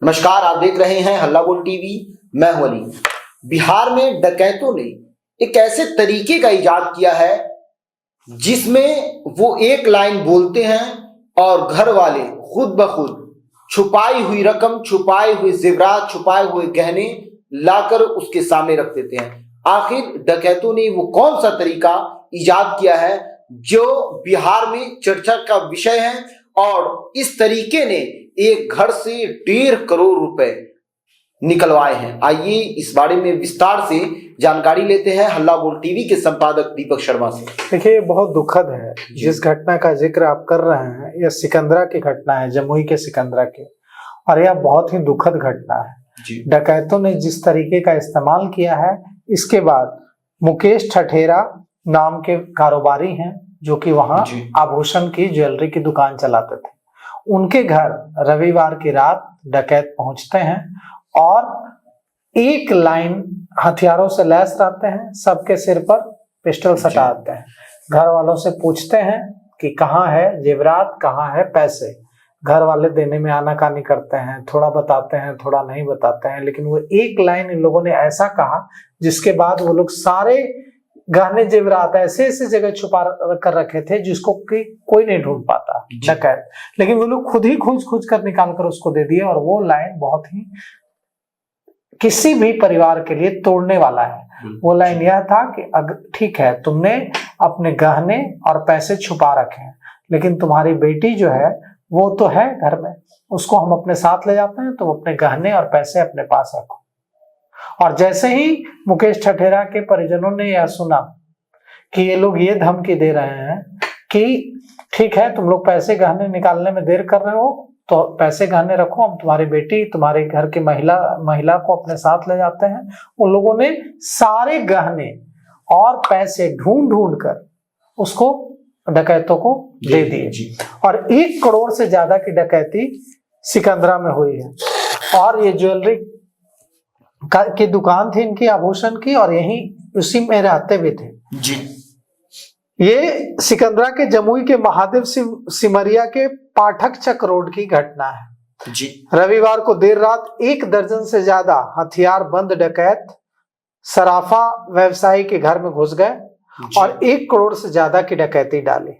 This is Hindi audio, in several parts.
नमस्कार, आप देख रहे हैं हल्ला बोल टीवी। मैं हूं अली। बिहार में डकैतों ने एक ऐसे तरीके का इजाद किया है जिसमें वो एक लाइन बोलते हैं और घर वाले खुद ब खुद छुपाई हुई रकम, छुपाए हुए जेवरात, छुपाए हुए गहने लाकर उसके सामने रख देते हैं। आखिर डकैतों ने वो कौन सा तरीका इजाद किया है जो बिहार में चर्चा का विषय है, और इस तरीके ने एक घर से 1.5 करोड़ रुपए निकलवाए हैं। आइए इस बारे में विस्तार से जानकारी लेते हैं हल्ला बोल टीवी के संपादक दीपक शर्मा से। देखिए, बहुत दुखद है जिस घटना का जिक्र आप कर रहे हैं। यह सिकंदरा की घटना है, जमुई के सिकंदरा की, और यह बहुत ही दुखद घटना है। डकैतों ने जिस तरीके का इस्तेमाल किया है, इसके बाद मुकेश ठठेरा नाम के कारोबारी हैं जो कि वहां आभूषण की ज्वेलरी की दुकान चलाते थे। उनके घर रविवार की रात डकैत पहुंचते हैं और एक लाइन हथियारों से लैस रहते हैं, सबके सिर पर पिस्टल सटाते हैं। घर वालों से पूछते हैं कि कहाँ है जेवरात, कहाँ है पैसे। घर वाले देने में आनाकानी करते हैं, थोड़ा बताते हैं, थोड़ा नहीं बताते हैं, लेकिन वो एक लाइन इन लोगों ने ऐसा कहा जिसके बाद वो लोग सारे गहने जेवरात ऐसे ऐसे जगह छुपा कर रखे थे जिसको कोई नहीं ढूंढ पाता डकैत, लेकिन वो लोग खुद ही खोज कर निकाल कर उसको दे दिए। और वो लाइन बहुत ही किसी भी परिवार के लिए तोड़ने वाला है। वो लाइन यह था कि अगर ठीक है तुमने अपने गहने और पैसे छुपा रखे हैं, लेकिन तुम्हारी बेटी जो है वो तो है घर में, उसको हम अपने साथ ले जाते हैं, तुम अपने गहने और पैसे अपने पास रखो। और जैसे ही मुकेश ठठेरा के परिजनों ने यह सुना कि ये लोग ये धमकी दे रहे हैं कि ठीक है तुम लोग पैसे निकालने में देर कर रहे हो तो पैसे गहने रखो, हम तुम्हारी बेटी, तुम्हारे घर की महिला को अपने साथ ले जाते हैं। उन लोगों ने सारे गहने और पैसे ढूंढ कर उसको डकैतों को दे दिए। और 1 करोड़ से ज्यादा की डकैती सिकंदरा में हुई है। और ये ज्वेलरी की दुकान थी इनकी, आभूषण की, और यही उसी में रहते भी थे जी। ये सिकंदरा के जमुई के महादेव सिमरिया के पाठक चक रोड की घटना है जी। रविवार को देर रात 1 दर्जन से ज्यादा हथियार बंद डकैत सराफा व्यवसायी के घर में घुस गए और 1 करोड़ से ज्यादा की डकैती डाली।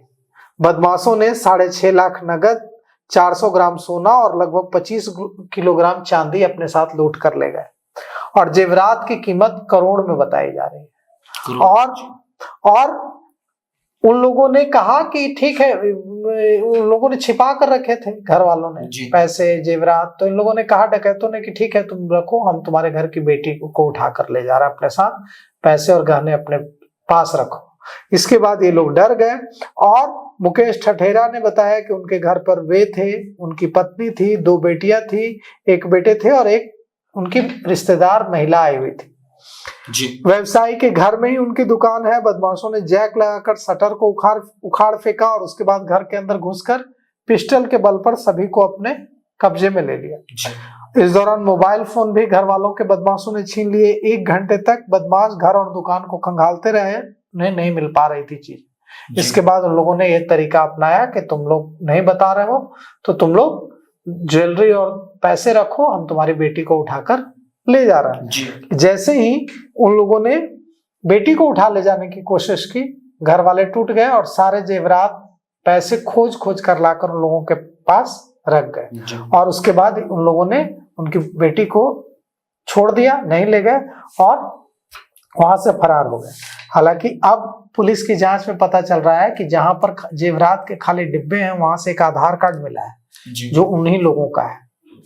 बदमाशों ने 6.5 लाख नगद, 400 ग्राम सोना और लगभग 25 किलोग्राम चांदी अपने साथ लूट कर ले गए। और जेवरात की कीमत करोड़ में बताई जा रही है। और उन लोगों ने कहा कि ठीक है, उन लोगों ने छिपा कर रखे थे घर वालों ने पैसे जेवरात, तो इन लोगों ने कहा डकैतों ने कि ठीक है तुम रखो, हम तुम्हारे घर की बेटी को उठा कर ले जा रहे हैं अपने साथ, पैसे और गहने अपने पास रखो। इसके बाद ये लोग डर गए और मुकेश ठठेरा ने बताया कि उनके घर पर वे थे, उनकी पत्नी थी, 2 बेटियां थी, 1 बेटे थे और एक उनकी रिश्तेदार महिला आई हुई थी जी। व्यवसायी के घर में ही उनकी दुकान है। बदमाशों ने जैक लगाकर शटर को उखाड़ फेंका और उसके बाद घर के अंदर घुसकर पिस्टल के बल पर सभी को अपने कब्जे में ले लिया जी। इस दौरान मोबाइल फोन भी घर वालों के बदमाशों ने छीन लिए। 1 घंटे तक बदमाश घर और दुकान को खंगालते रहे, उन्हें नहीं मिल पा रही थी चीज। इसके बाद उन लोगों ने यह तरीका अपनाया कि तुम लोग नहीं बता रहे हो तो तुम लोग ज्वेलरी और पैसे रखो, हम तुम्हारी बेटी को उठाकर ले जा रहे हैं। जैसे ही उन लोगों ने बेटी को उठा ले जाने की कोशिश की, घर वाले टूट गए और सारे जेवरात पैसे खोज कर लाकर उन लोगों के पास रख गए। और उसके बाद उन लोगों ने उनकी बेटी को छोड़ दिया, नहीं ले गए और वहां से फरार हो गए। हालांकि अब पुलिस की जांच में पता चल रहा है कि जहां पर जेवरात के खाली डिब्बे हैं वहां से एक आधार कार्ड मिला है जो उन्हीं लोगों का है,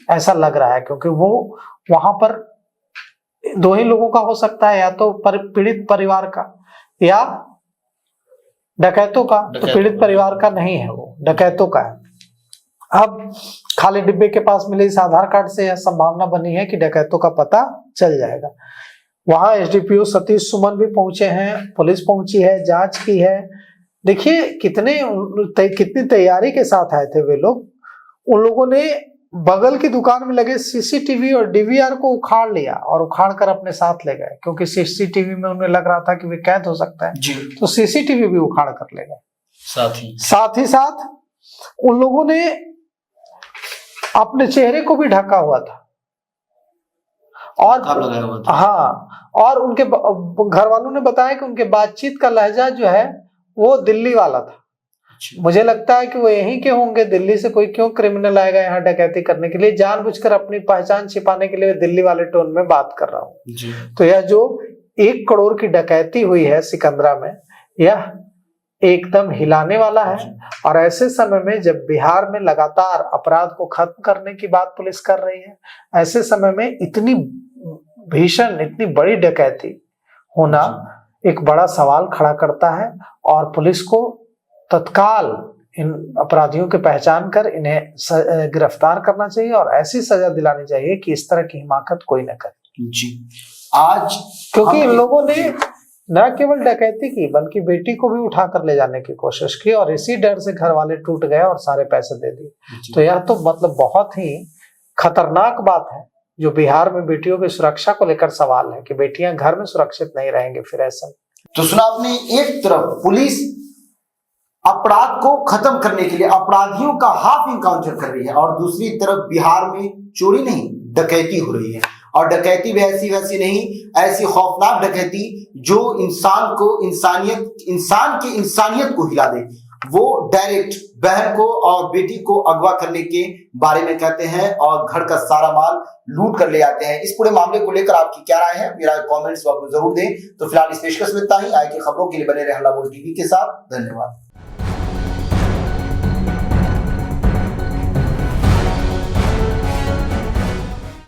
ऐसा लग रहा है, क्योंकि वो वहां पर 2 ही लोगों का हो सकता है, या तो पीड़ित परिवार का या डकैतों का। तो पीड़ित परिवार का नहीं है, वो डकैतों का है। अब खाली डिब्बे के पास मिले इस आधार कार्ड से यह संभावना बनी है कि डकैतों का पता चल जाएगा। वहां एसडीपीओ सतीश सुमन भी पहुंचे हैं, पुलिस पहुंची है, जांच की है। देखिए कितनी तैयारी के साथ आए थे वे लोग। उन लोगों ने बगल की दुकान में लगे सीसीटीवी और डीवीआर को उखाड़ लिया और उखाड़ कर अपने साथ ले गए, क्योंकि सीसीटीवी में उन्हें लग रहा था कि वे कैद हो सकता है जी। तो सीसीटीवी भी उखाड़ कर ले गए। साथ ही साथ उन लोगों ने अपने चेहरे को भी ढका हुआ था और लगाया हुआ था। हाँ, और उनके घर वालों ने बताया कि उनके बातचीत का लहजा जो है वो दिल्ली वाला था। मुझे लगता है कि वो यहीं के होंगे, दिल्ली से कोई क्यों क्रिमिनल आएगा यहाँ डकैती करने के लिए, जानबूझकर अपनी पहचान छिपाने के लिए दिल्ली वाले टोन में बात कर रहा हूँ। तो यह जो 1 करोड़ की डकैती हुई है सिकंदरा में, यह एकदम हिलाने वाला है। और ऐसे समय में जब बिहार में लगातार अपराध को खत्म करने की बात पुलिस कर रही है, ऐसे समय में इतनी भीषण, इतनी बड़ी डकैती होना एक बड़ा सवाल खड़ा करता है। और पुलिस को तत्काल इन अपराधियों की पहचान कर इन्हें गिरफ्तार करना चाहिए और ऐसी सजा दिलानी चाहिए कि इस तरह की हिमाकत कोई न करे। जी, आज क्योंकि इन लोगों ने न केवल डकैती की बल्कि बेटी को भी उठाकर ले जाने की कोशिश की और इसी डर से घर वाले टूट गए और सारे पैसे दे दिए। तो यह तो मतलब बहुत ही खतरनाक बात है जो बिहार में बेटियों की सुरक्षा को लेकर सवाल है कि बेटियां घर में सुरक्षित नहीं रहेंगे फिर ऐसा। तो सुना आपने, एक तरफ पुलिस अपराध को खत्म करने के लिए अपराधियों का हाफ इनकाउंटर कर रही है और दूसरी तरफ बिहार में चोरी नहीं डकैती हो रही है। और डकैती भी ऐसी वैसी नहीं, ऐसी खौफनाक डकैती जो इंसान की इंसानियत को हिला दे। वो डायरेक्ट बहन को और बेटी को अगवा करने के बारे में कहते हैं और घर का सारा माल लूट कर ले आते हैं। इस पूरे मामले को लेकर आपकी क्या राय है, मेरा कमेंट्स जरूर दें। तो फिलहाल इस पेशकश में इतना ही। आगे की खबरों के लिए बने रहे हल्ला बोल टीवी के साथ। धन्यवाद।